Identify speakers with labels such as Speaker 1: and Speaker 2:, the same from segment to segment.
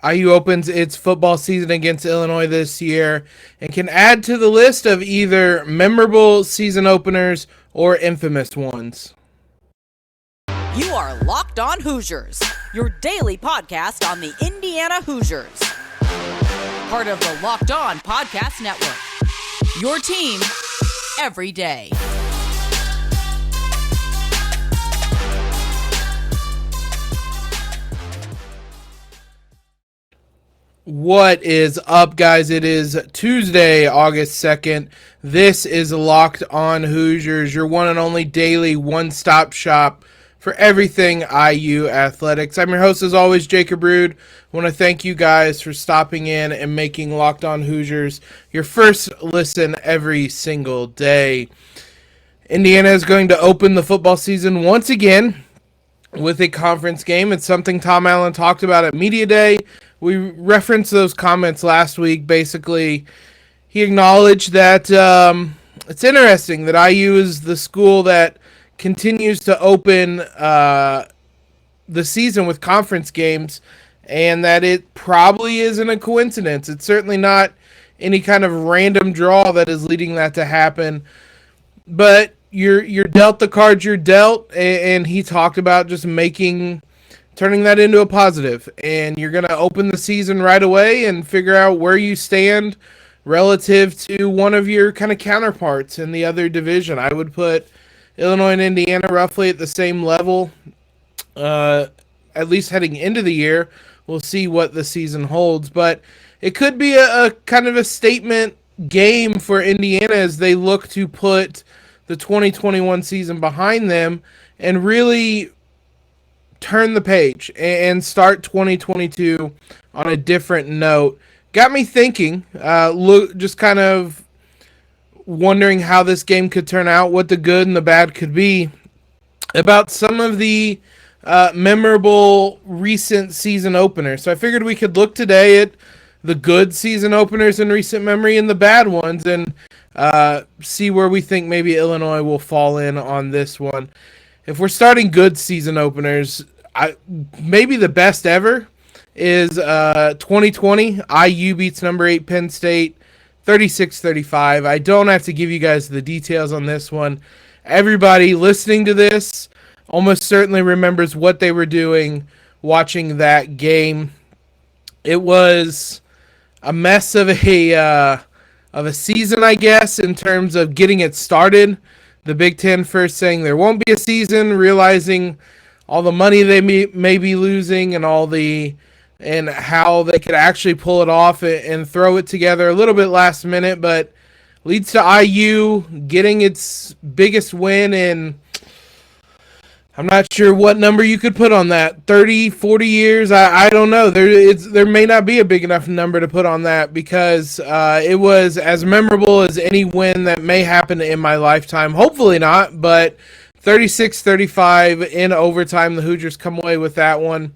Speaker 1: IU opens its football season against Illinois this year and can add to the list of either memorable season openers or infamous ones.
Speaker 2: You are Locked On Hoosiers, your daily podcast on the Indiana Hoosiers. Part of the Locked On Podcast Network, your team every day.
Speaker 1: What is up, guys? It is Tuesday, August 2nd. This is Locked On Hoosiers, your one and only daily one-stop shop for everything IU athletics. I'm your host, as always, Jacob Rude. I want to thank you guys for stopping in and making Locked On Hoosiers your first listen every single day. Indiana is going to open the football season once again with a conference game. It's something Tom Allen talked about at Media Day. We referenced those comments last week. Basically, he acknowledged that it's interesting that IU is the school that continues to open the season with conference games, and that it probably isn't a coincidence. It's certainly not any kind of random draw that is leading that to happen. But you're dealt the cards you're dealt, and he talked about just turning that into a positive, and you're going to open the season right away and figure out where you stand relative to one of your kind of counterparts in the other division. I would put Illinois and Indiana roughly at the same level, at least heading into the year. We'll see what the season holds, but it could be a kind of a statement game for Indiana as they look to put the 2021 season behind them and really turn the page and start 2022 on a different note. Got me thinking, just kind of wondering how this game could turn out, what the good and the bad could be, about some of the memorable recent season openers. So I figured we could look today at the good season openers in recent memory and the bad ones, and see where we think maybe Illinois will fall in on this one. If we're starting good season openers, maybe the best ever is 2020. IU beats number 8 Penn State 36-35. I don't have to give you guys the details on this one. Everybody listening to this almost certainly remembers what they were doing watching that game. It was a mess of a season, I guess, in terms of getting it started. The Big Ten first saying there won't be a season, realizing all the money they may be losing and how they could actually pull it off and throw it together a little bit last minute, but leads to IU getting its biggest win in, I'm not sure what number you could put on that, 30, 40 years. I don't know. There may not be a big enough number to put on that because it was as memorable as any win that may happen in my lifetime. Hopefully not, but 36-35 in overtime. The Hoosiers come away with that one.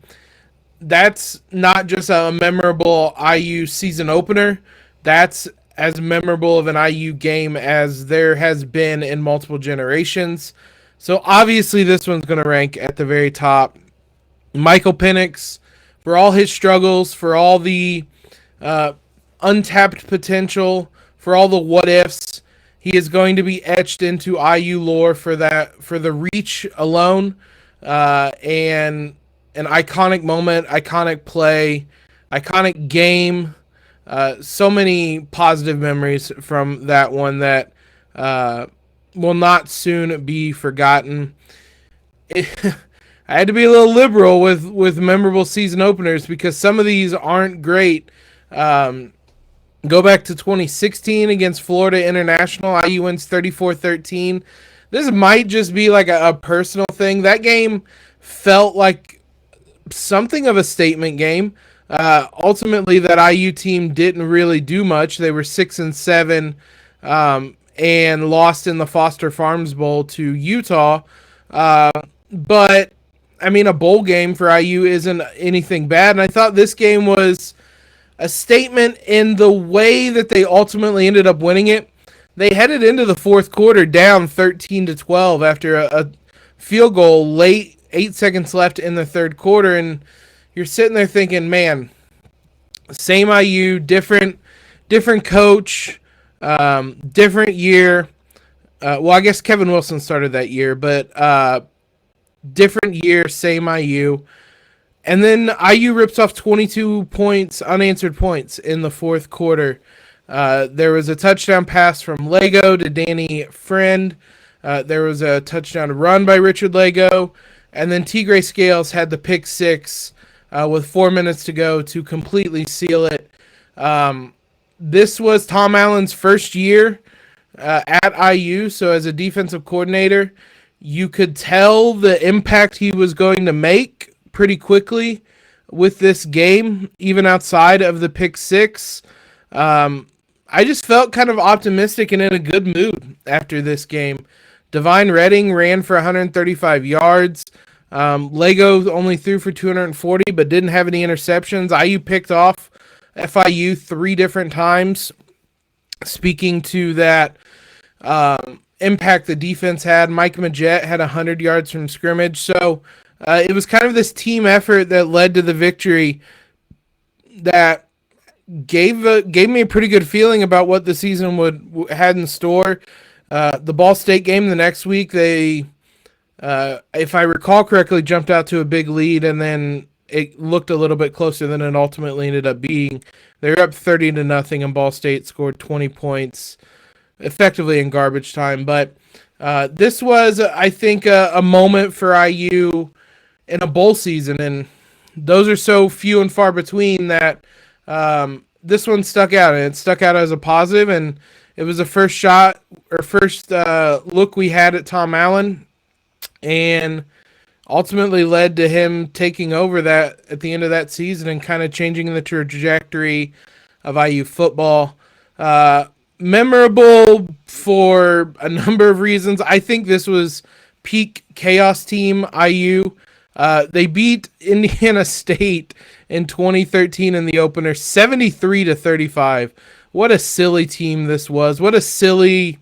Speaker 1: That's not just a memorable IU season opener. That's as memorable of an IU game as there has been in multiple generations. So obviously this one's going to rank at the very top. Michael Penix, for all his struggles, for all the untapped potential, for all the what-ifs, he is going to be etched into IU lore for the reach alone, and an iconic moment, iconic play, iconic game. So many positive memories from that one that will not soon be forgotten. I had to be a little liberal with memorable season openers because some of these aren't great. Go back to 2016 against Florida International. IU wins 34-13. This might just be like a personal thing. That game felt like something of a statement game. Ultimately, that IU team didn't really do much. They were 6-7. And lost in the Foster Farms Bowl to Utah. But, I mean, a bowl game for IU isn't anything bad. And I thought this game was a statement in the way that they ultimately ended up winning it. They headed into the fourth quarter down 13-12 after a field goal late, 8 seconds left in the third quarter. And you're sitting there thinking, man, Same IU, different coach, different year. Well, I guess Kevin Wilson started that year, but different year, same IU. And then IU rips off 22 points, unanswered points in the fourth quarter. There was a touchdown pass from Lego to Danny Friend. There was a touchdown run by Richard Lego. And then Tigray Scales had the pick six with 4 minutes to go to completely seal it. This was Tom Allen's first year at IU, so as a defensive coordinator, you could tell the impact he was going to make pretty quickly with this game, even outside of the pick six. I just felt kind of optimistic and in a good mood after this game. Divine Redding ran for 135 yards. Lego only threw for 240, but didn't have any interceptions. IU picked off FIU 3 different times. Speaking to that impact the defense had, Mike Majette had 100 yards from scrimmage. So it was kind of this team effort that led to the victory that gave me a pretty good feeling about what the season had in store. The Ball State game the next week, they, if I recall correctly, jumped out to a big lead, and then it looked a little bit closer than it ultimately ended up being. They were up 30-0, and Ball State scored 20 points effectively in garbage time. But this was, I think, a moment for IU in a bowl season, and those are so few and far between that this one stuck out, and it stuck out as a positive, and it was the first shot or first look we had at Tom Allen, and ultimately led to him taking over that at the end of that season and kind of changing the trajectory of IU football. Memorable for a number of reasons. I think this was peak chaos team IU. They beat Indiana State in 2013 in the opener, 73-35. What a silly team this was. What a silly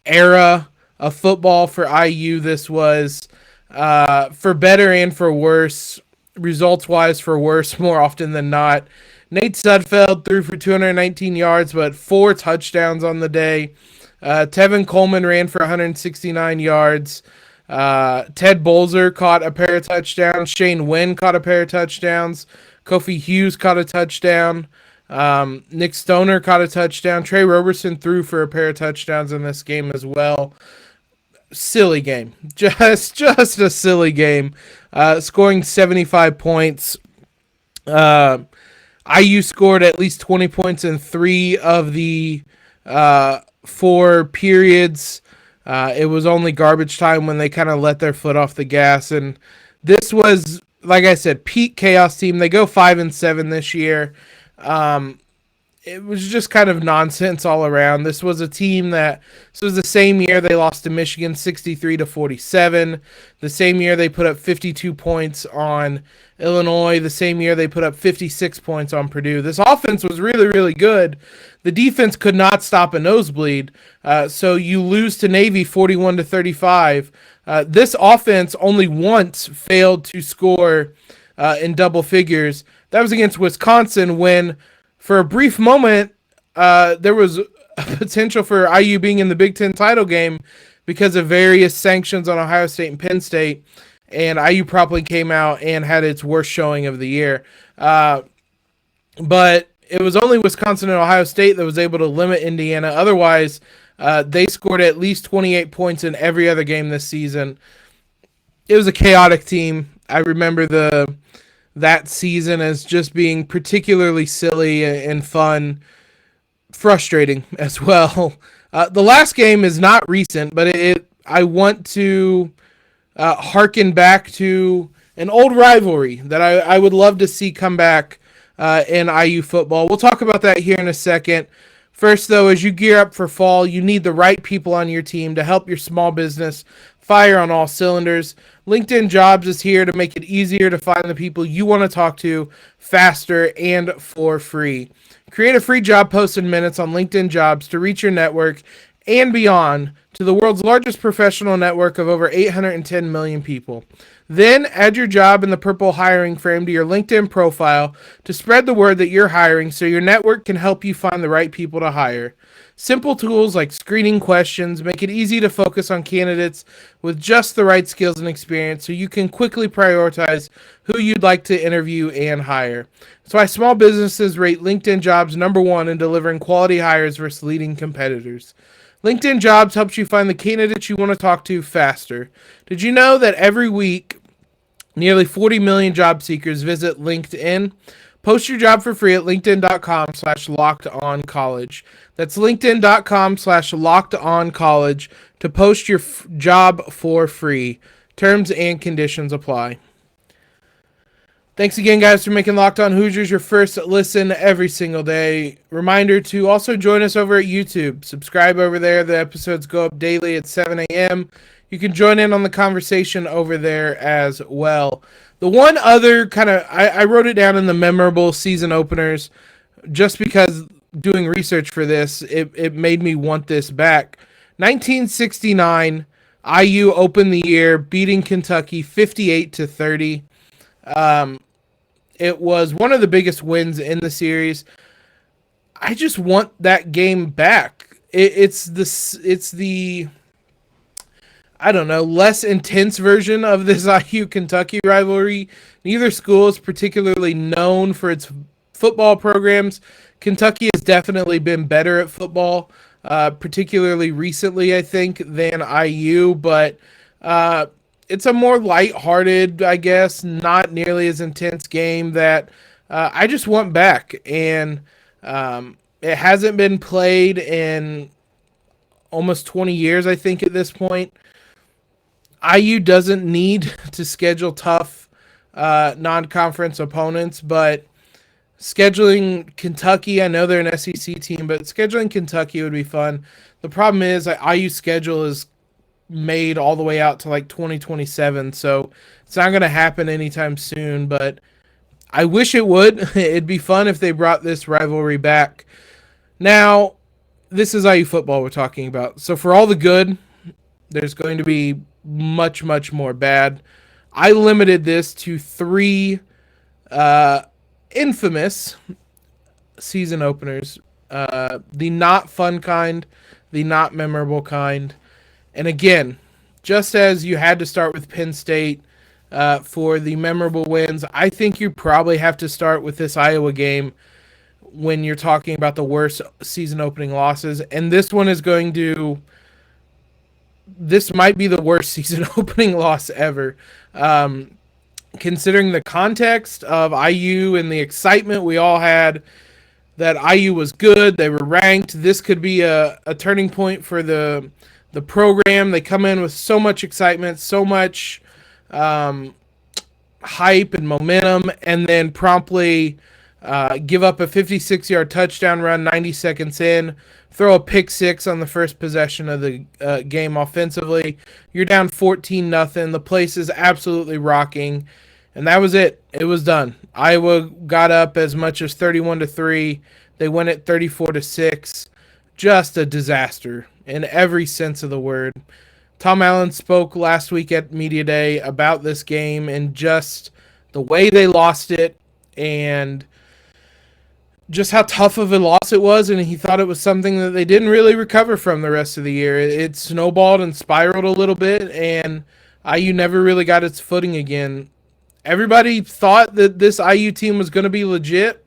Speaker 1: era of football for IU this was. For better and for worse, results-wise for worse more often than not. Nate Sudfeld threw for 219 yards, but 4 touchdowns on the day. Tevin Coleman ran for 169 yards. Ted Bolzer caught a pair of touchdowns. Shane Wynn caught a pair of touchdowns. Kofi Hughes caught a touchdown. Nick Stoner caught a touchdown. Trey Roberson threw for a pair of touchdowns in this game as well. Silly game. Just a silly game. Scoring 75 points. IU scored at least 20 points in 3 of the 4 periods. It was only garbage time when they kind of let their foot off the gas. And this was, like I said, peak chaos team. They go 5-7 this year. It was just kind of nonsense all around. This was a team this was the same year they lost to Michigan 63-47. The same year they put up 52 points on Illinois. The same year they put up 56 points on Purdue. This offense was really, really good. The defense could not stop a nosebleed. So you lose to Navy 41-35. This offense only once failed to score in double figures. That was against Wisconsin when, for a brief moment, there was a potential for IU being in the Big Ten title game because of various sanctions on Ohio State and Penn State, and IU probably came out and had its worst showing of the year. But it was only Wisconsin and Ohio State that was able to limit Indiana. Otherwise, they scored at least 28 points in every other game this season. It was a chaotic team. I remember that season as just being particularly silly and fun, frustrating as well. The last game is not recent, but I want to harken back to an old rivalry that I would love to see come back in IU football. We'll talk about that here in a second. First, though, as you gear up for fall, you need the right people on your team to help your small business fire on all cylinders. LinkedIn Jobs is here to make it easier to find the people you want to talk to faster and for free. Create a free job post in minutes on LinkedIn Jobs to reach your network and beyond to the world's largest professional network of over 810 million people. Then add your job in the purple hiring frame to your LinkedIn profile to spread the word that you're hiring so your network can help you find the right people to hire. Simple tools like screening questions make it easy to focus on candidates with just the right skills and experience so you can quickly prioritize who you'd like to interview and hire. That's why small businesses rate LinkedIn Jobs #1 in delivering quality hires versus leading competitors. LinkedIn Jobs helps you find the candidates you want to talk to faster. Did you know that every week, nearly 40 million job seekers visit LinkedIn? Post your job for free at linkedin.com/lockedoncollege. That's linkedin.com/lockedoncollege to post your job for free. Terms and conditions apply. Thanks again, guys, for making Locked On Hoosiers your first listen every single day. Reminder to also join us over at YouTube. Subscribe over there. The episodes go up daily at 7 a.m. You can join in on the conversation over there as well. The one other kind of, I wrote it down in the memorable season openers just because doing research for this, it made me want this back. 1969, IU opened the year beating Kentucky 58-30. It was one of the biggest wins in the series. I just want that game back. It's the I don't know, less intense version of this IU Kentucky rivalry. Neither school is particularly known for its football programs. Kentucky has definitely been better at football, particularly recently, I think, than IU, but it's a more lighthearted, I guess, not nearly as intense game that I just want back. And it hasn't been played in almost 20 years, I think, at this point. IU doesn't need to schedule tough non-conference opponents, but scheduling Kentucky, I know they're an SEC team, but scheduling Kentucky would be fun. The problem is IU's schedule is made all the way out to like 2027, so it's not going to happen anytime soon, but I wish it would. It'd be fun if they brought this rivalry back. Now, this is IU football we're talking about, so for all the good, there's going to be much, much more bad. I limited this to 3 infamous season openers, the not fun kind, the not memorable kind. And again, just as you had to start with Penn State for the memorable wins, I think you probably have to start with this Iowa game when you're talking about the worst season opening losses. And this one is this might be the worst season opening loss ever. Considering the context of IU and the excitement we all had that IU was good, they were ranked, this could be a turning point for the program. They come in with so much excitement, so much hype and momentum, and then promptly give up a 56-yard touchdown run 90 seconds in, throw a pick six on the first possession of the game offensively. You're down 14-0. The place is absolutely rocking, and that was it. It was done. Iowa got up as much as 31-3. They went at 34-6. Just a disaster in every sense of the word. Tom Allen spoke last week at Media Day about this game and just the way they lost it and just how tough of a loss it was, and he thought it was something that they didn't really recover from the rest of the year. It snowballed and spiraled a little bit, and IU never really got its footing again. Everybody thought that this IU team was going to be legit.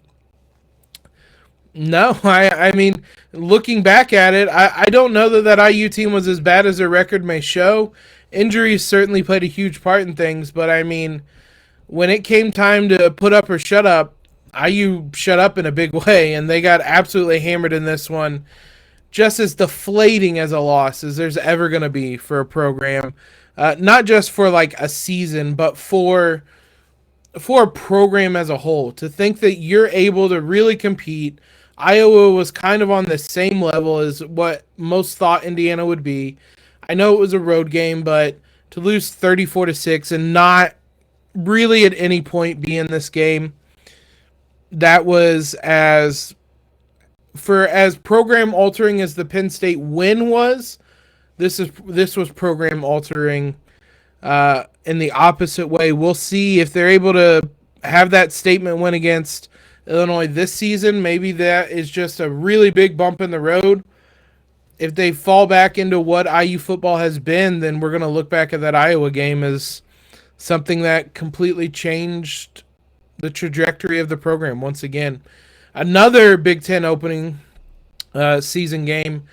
Speaker 1: No, I mean, looking back at it, I don't know that IU team was as bad as their record may show. Injuries certainly played a huge part in things, but I mean, when it came time to put up or shut up, IU shut up in a big way, and they got absolutely hammered in this one. Just as deflating as a loss as there's ever going to be for a program. Not just for like a season, but for a program as a whole. To think that you're able to really compete. Iowa was kind of on the same level as what most thought Indiana would be. I know it was a road game, but to lose 34-6 and not really at any point be in this game, that was as for as program altering as the Penn State win was, this was program altering in the opposite way. We'll see if they're able to have that statement win against Illinois this season. Maybe that is just a really big bump in the road. If they fall back into what IU football has been, then we're going to look back at that Iowa game as something that completely changed the trajectory of the program once again. Another Big Ten opening season game.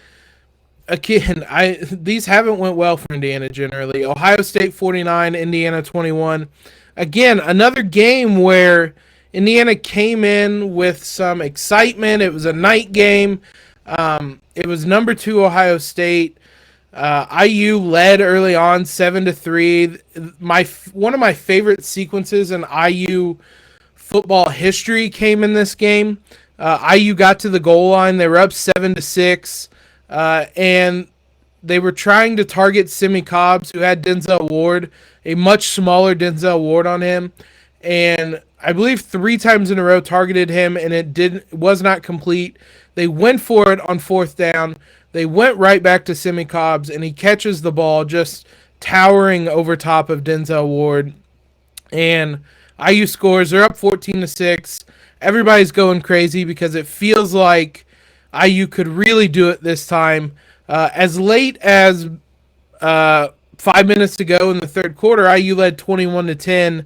Speaker 1: Again, these haven't went well for Indiana generally. Ohio State 49, Indiana 21. Again, another game where Indiana came in with some excitement. It was a night game. It was number 2 Ohio State. IU led early on 7-3. One of my favorite sequences in IU football history came in this game. IU got to the goal line. They were up 7-6, and they were trying to target Simi Cobbs, who had Denzel Ward, a much smaller Denzel Ward on him, and I believe 3 times in a row targeted him, and it was not complete. They went for it on 4th down. They went right back to Simi Cobbs, and he catches the ball just towering over top of Denzel Ward. And IU scores. They're up 14-6. Everybody's going crazy because it feels like IU could really do it this time. As late as 5 minutes to go in the third quarter, IU led 21-10,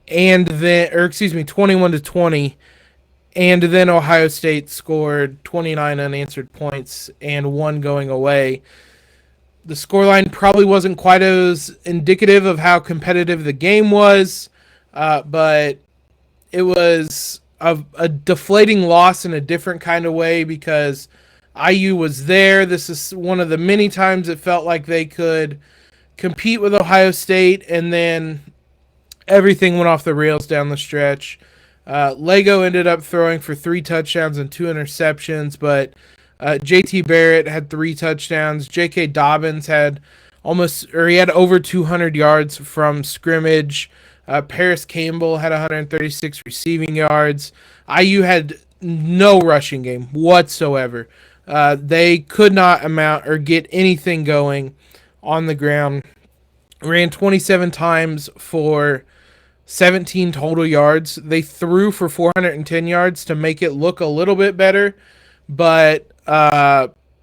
Speaker 1: and then, 21-20. And then Ohio State scored 29 unanswered points and 1 going away. The scoreline probably wasn't quite as indicative of how competitive the game was, but it was a deflating loss in a different kind of way because IU was there. This is one of the many times it felt like they could compete with Ohio State, and then everything went off the rails down the stretch. Lego ended up throwing for 3 touchdowns and 2 interceptions, but JT Barrett had 3 touchdowns. J.K. Dobbins had over 200 yards from scrimmage. Paris Campbell had 136 receiving yards. IU had no rushing game whatsoever. They could not amount or get anything going on the ground. Ran 27 times for 17 total yards. They threw for 410 yards to make it look a little bit better, but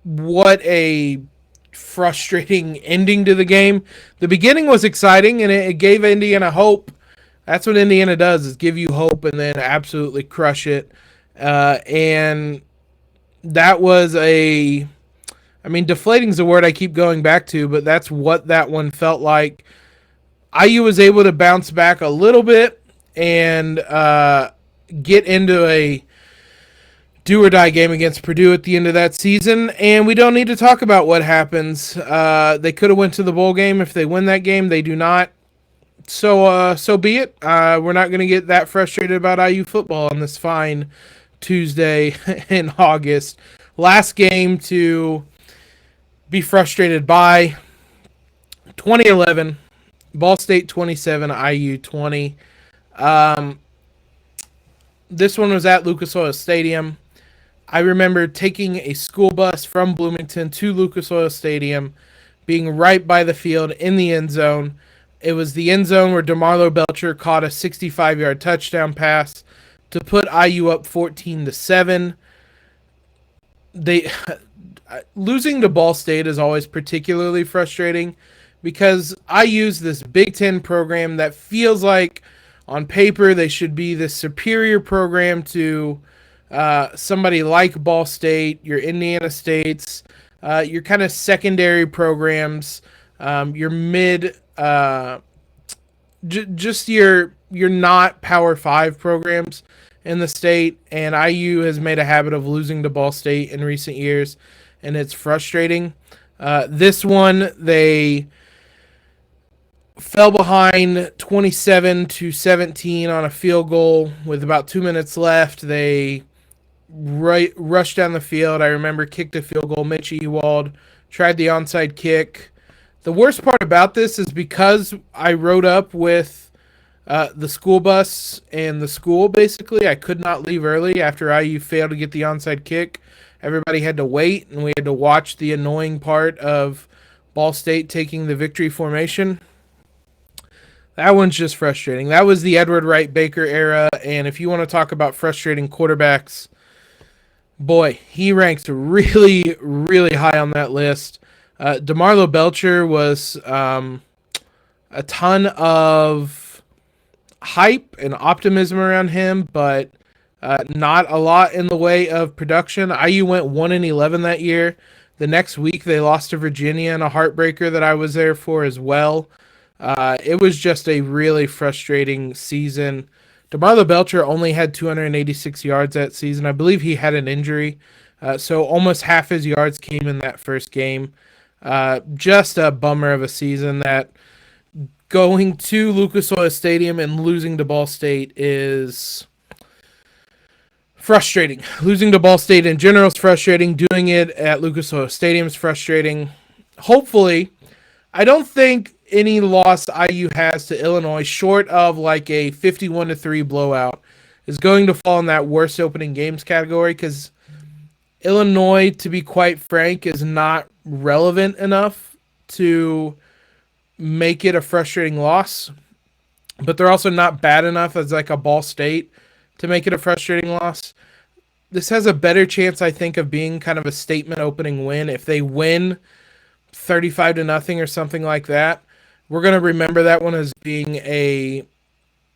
Speaker 1: what a frustrating ending to the game. The beginning was exciting, and it gave Indiana hope. That's what Indiana does, is give you hope and then absolutely crush it. And that was deflating is a word I keep going back to, but that's what that one felt like. IU was able to bounce back a little bit and get into a do-or-die game against Purdue at the end of that season, and we don't need to talk about what happens. They could have went to the bowl game if they win that game. They do not. So be it. We're not going to get that frustrated about IU football on this fine Tuesday in August. Last game to be frustrated by, 2011. Ball State 27, IU 20. This one was at Lucas Oil Stadium. I remember taking a school bus from Bloomington to Lucas Oil Stadium, being right by the field in the end zone. It was the end zone where DeMarlo Belcher caught a 65-yard touchdown pass to put IU up 14-7. Losing to Ball State is always particularly frustrating, because I use this Big Ten program that feels like on paper they should be the superior program to somebody like Ball State, your Indiana States, your kind of secondary programs, your mid, just your not Power 5 programs in the state. And IU has made a habit of losing to Ball State in recent years, and it's frustrating. This one, they fell behind 27-17 on a field goal with about 2 minutes left. They rushed down the field. I remember kicked a field goal. Mitch Ewald tried the onside kick. The worst part about this is because I rode up with the school bus and the school, basically. I could not leave early after IU failed to get the onside kick. Everybody had to wait, and we had to watch the annoying part of Ball State taking the victory formation. That one's just frustrating. That was the Edward Wright Baker era, and if you want to talk about frustrating quarterbacks, boy, he ranks really, really high on that list. DeMarlo Belcher was a ton of hype and optimism around him, but not a lot in the way of production. IU went 1-11 that year. The next week, they lost to Virginia in a heartbreaker that I was there for as well. It was just a really frustrating season. DeMarlo Belcher only had 286 yards that season. I believe he had an injury, so almost half his yards came in that first game. Just a bummer of a season that going to Lucas Oil Stadium and losing to Ball State is frustrating. Losing to Ball State in general is frustrating. Doing it at Lucas Oil Stadium is frustrating. Hopefully, I don't think any loss IU has to Illinois, short of like a 51-3 blowout, is going to fall in that worst opening games category, because Illinois, to be quite frank, is not relevant enough to make it a frustrating loss, but they're also not bad enough as like a Ball State to make it a frustrating loss. This has a better chance, I think, of being kind of a statement opening win. If they win 35-0 or something like that, we're going to remember that one as being a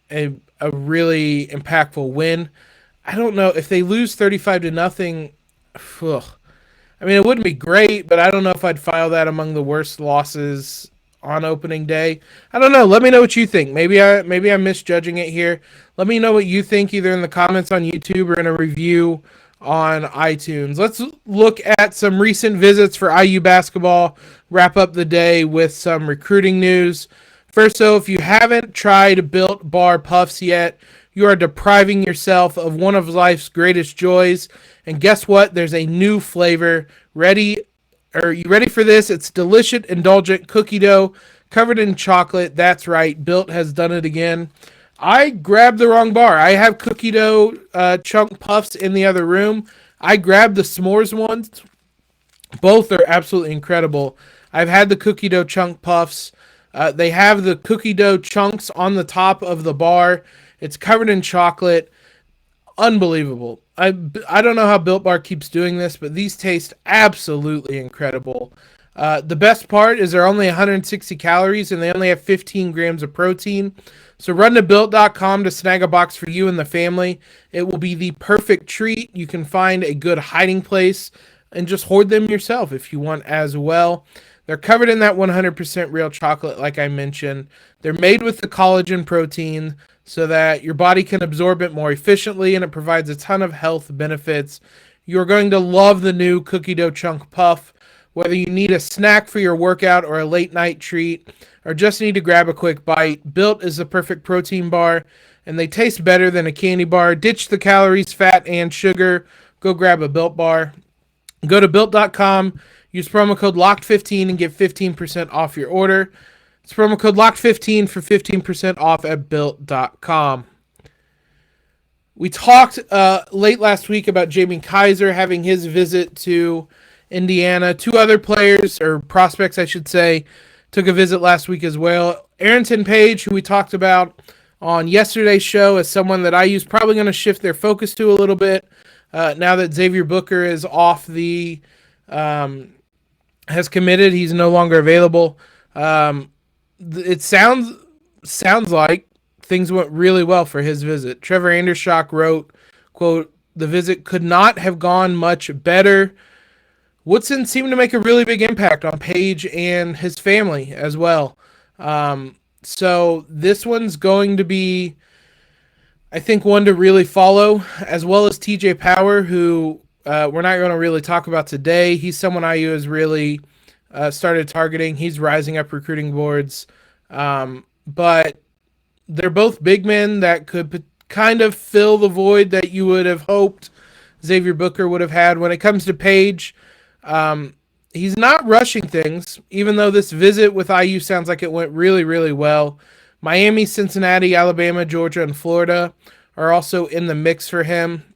Speaker 1: really impactful win. I don't know if they lose 35-0. I mean, it wouldn't be great, but I don't know if I'd file that among the worst losses on opening day. I don't know. Let me know what you think. Maybe I'm misjudging it here. Let me know what you think either in the comments on YouTube or in a review on iTunes. Let's look at some recent visits for IU basketball. Wrap up the day with some recruiting news. First, though, if you haven't tried Built Bar Puffs yet, you are depriving yourself of one of life's greatest joys. And guess what? There's a new flavor. Are you ready for this? It's delicious, indulgent cookie dough covered in chocolate. That's right. Built has done it again. I grabbed the wrong bar. I have cookie dough chunk puffs in the other room. I grabbed the s'mores ones. Both are absolutely incredible. I've had the cookie dough chunk puffs. They have the cookie dough chunks on the top of the bar. It's covered in chocolate. Unbelievable. I don't know how Built Bar keeps doing this, but these taste absolutely incredible. The best part is they're only 160 calories and they only have 15 grams of protein. So run to Built.com to snag a box for you and the family. It will be the perfect treat. You can find a good hiding place and just hoard them yourself if you want as well. They're covered in that 100% real chocolate, like I mentioned. They're made with the collagen protein so that your body can absorb it more efficiently, and it provides a ton of health benefits. You're going to love the new cookie dough chunk puff. Whether you need a snack for your workout or a late night treat, or just need to grab a quick bite, Built is the perfect protein bar, and they taste better than a candy bar. Ditch the calories, fat, and sugar. Go grab a Built bar. Go to Built.com, use promo code LOCKED15 and get 15% off your order. It's promo code LOCKED15 for 15% off at Built.com. We talked late last week about Jamie Kaiser having his visit to Indiana. Two other players, or prospects I should say, took a visit last week as well. Arrinten Page, who we talked about on yesterday's show, as someone that IU's probably going to shift their focus to a little bit now that Xavier Booker is off the has committed. He's no longer available. It sounds like things went really well for his visit. Trevor Andershock wrote, quote, "The visit could not have gone much better." Woodson seemed to make a really big impact on Page and his family as well. So this one's going to be, I think, one to really follow, as well as TJ Power, who we're not going to really talk about today. He's someone IU has really started targeting. He's rising up recruiting boards. But they're both big men that could kind of fill the void that you would have hoped Xavier Booker would have had. When it comes to Page, he's not rushing things, even though this visit with IU sounds like it went really, really well. Miami, Cincinnati, Alabama, Georgia, and Florida are also in the mix for him.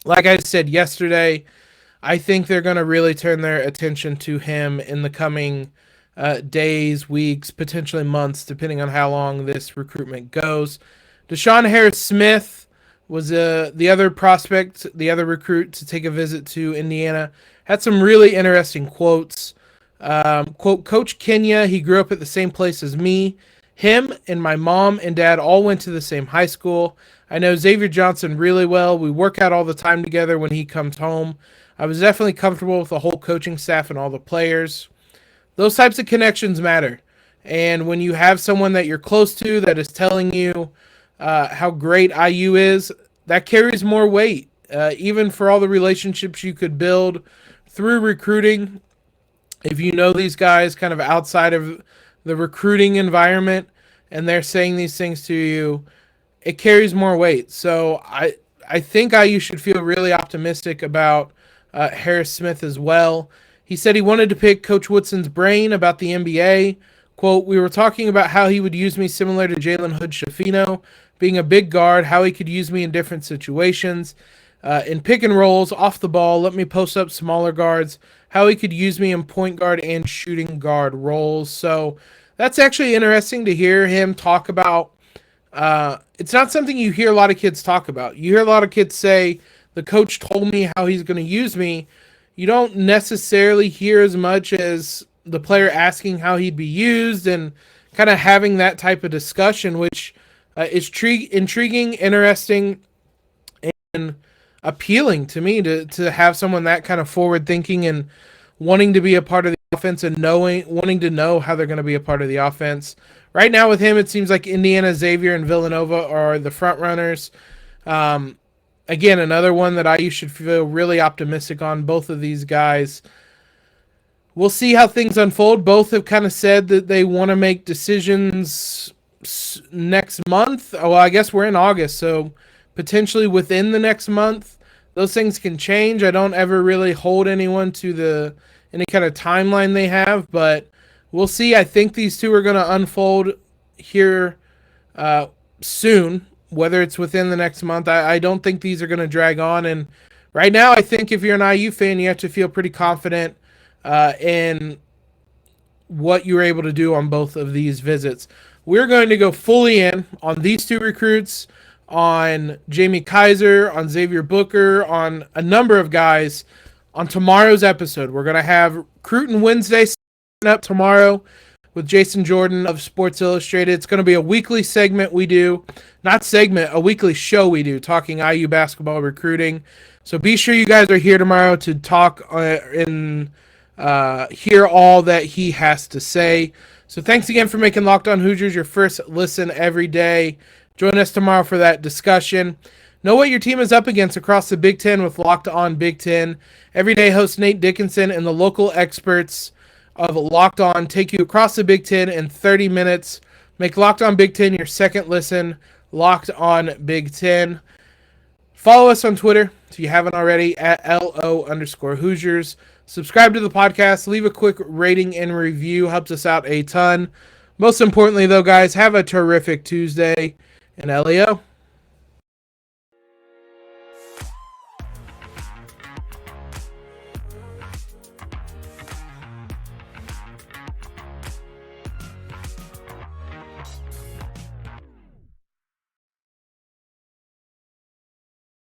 Speaker 1: Like I said yesterday, I think they're going to really turn their attention to him in the coming days, weeks, potentially months, depending on how long this recruitment goes. Deshawn Harris-Smith was the other prospect, the other recruit to take a visit to Indiana. Had some really interesting quotes. Quote, Coach Kenya, he grew up at the same place as me. Him and my mom and dad all went to the same high school. I know Xavier Johnson really well. We work out all the time together when he comes home. I was definitely comfortable with the whole coaching staff and all the players. Those types of connections matter. And when you have someone that you're close to that is telling you how great IU is, that carries more weight. Even for all the relationships you could build through recruiting, if you know these guys kind of outside of the recruiting environment and they're saying these things to you, it carries more weight. So I think IU should feel really optimistic about Harris-Smith as well. He said he wanted to pick Coach Woodson's brain about the NBA. Quote, we were talking about how he would use me similar to Jalen Hood-Schifino, being a big guard, how he could use me in different situations. In pick and rolls, off the ball, let me post up smaller guards, how he could use me in point guard and shooting guard roles. So that's actually interesting to hear him talk about. It's not something you hear a lot of kids talk about. You hear a lot of kids say, the coach told me how he's going to use me. You don't necessarily hear as much as the player asking how he'd be used and kind of having that type of discussion, which is intriguing, interesting, and appealing to me to have someone that kind of forward thinking and wanting to be a part of the offense and wanting to know how they're going to be a part of the offense. Right now with him, it seems like Indiana, Xavier, and Villanova are the front runners. Again, another one that IU should feel really optimistic on, both of these guys. We'll see how things unfold. Both have kind of said that they want to make decisions next month. Oh, well, I guess we're in August, so potentially within the next month. Those things can change. I don't ever really hold anyone to any kind of timeline they have, but we'll see. I think these two are going to unfold here soon. Whether it's within the next month, I don't think these are going to drag on. And right now, I think if you're an IU fan, you have to feel pretty confident in what you were able to do on both of these visits. We're going to go fully in on these two recruits, on Jamie Kaiser, on Xavier Booker, on a number of guys on tomorrow's episode. We're going to have Recruiting Wednesday up tomorrow with Jason Jordan of Sports Illustrated. It's going to be a weekly segment we do. A weekly show we do, talking IU basketball recruiting. So be sure you guys are here tomorrow to talk and hear all that he has to say. So thanks again for making Locked On Hoosiers your first listen every day. Join us tomorrow for that discussion. Know what your team is up against across the Big Ten with Locked On Big Ten. Everyday host Nate Dickinson and the local experts of Locked On take you across the Big Ten in 30 minutes. Make Locked On Big Ten your second listen. Locked On Big Ten. Follow us on Twitter if you haven't already at LO_Hoosiers. Subscribe to the podcast. Leave a quick rating and review. Helps us out a ton. Most importantly, though, guys, have a terrific Tuesday. And LEO.